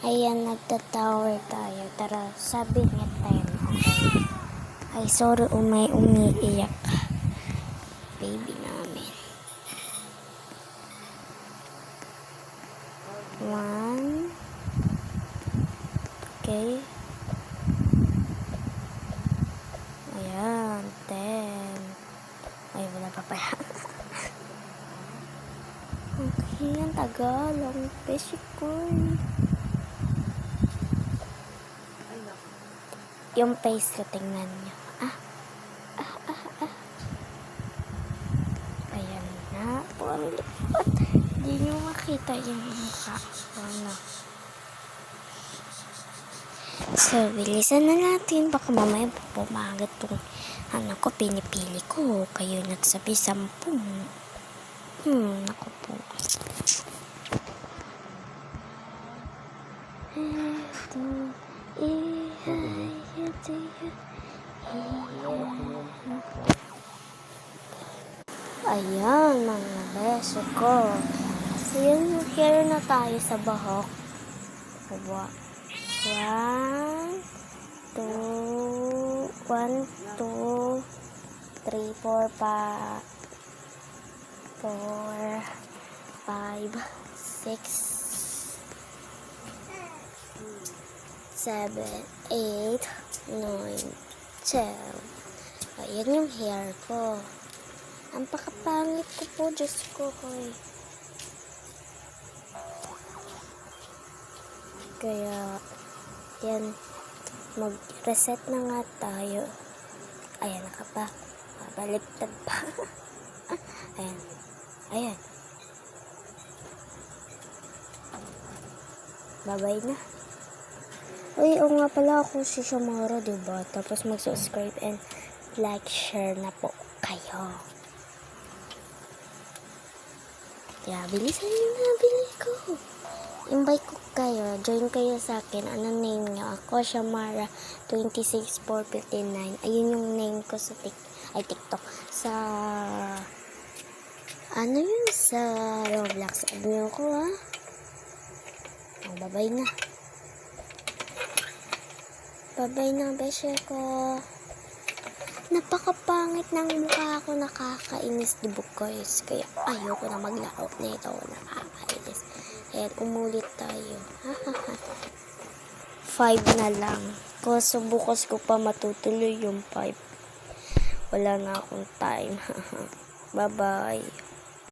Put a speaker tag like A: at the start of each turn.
A: Ayan, nagta-tower tayo. Tara, sabi niya 10. Okay. Ay, sorry, may umiiyak. Baby namin. 1. Okay. Ayan, 10. Ay, wala pa pala. Okay, ang tagal. Ang beshi ko. Yung face ko, tingnan nyo. Ayan na. Ang lipat. Hindi nyo makita yung mukha. Ano. So, bilisan na natin. Baka mamaya pumagat tong ko, pinipili ko. Kayo nagsabi 10. Ako po. Ayan, mga beso ko. Ayan, here na tayo sa bahok. 1, 2, 3, 4, 5, 6, 7, 8, 9, 10. Ayan yung hair ko. Ang pakapangit ko po, Diyos ko. Kaya, yan, mag-reset na nga tayo. Ayan, nakapa. Baliktad pa. Ayan. Bye-bye na. Uy, oo nga pala ako si Shamara, diba? Tapos mag-subscribe and like, share na po kayo. Kaya, bilisan nyo na, bili ko. Invite ko kayo, join kayo sa akin. Ano name nyo? Ako, Shamara 26459. Ayun yung name ko sa TikTok. Sa sa Roblox. Add nyo ko, ha? Bye-bye na. Bye-bye na, beshe ko. Napakapangit ng mukha ko, nakakainis, diba guys? Kaya ayoko na maglaro nito, nakakainis. Ayan, umulit tayo. 5 na lang. Kasi bukas ko pa matutuloy yung 5. Wala na akong time. Bye-bye.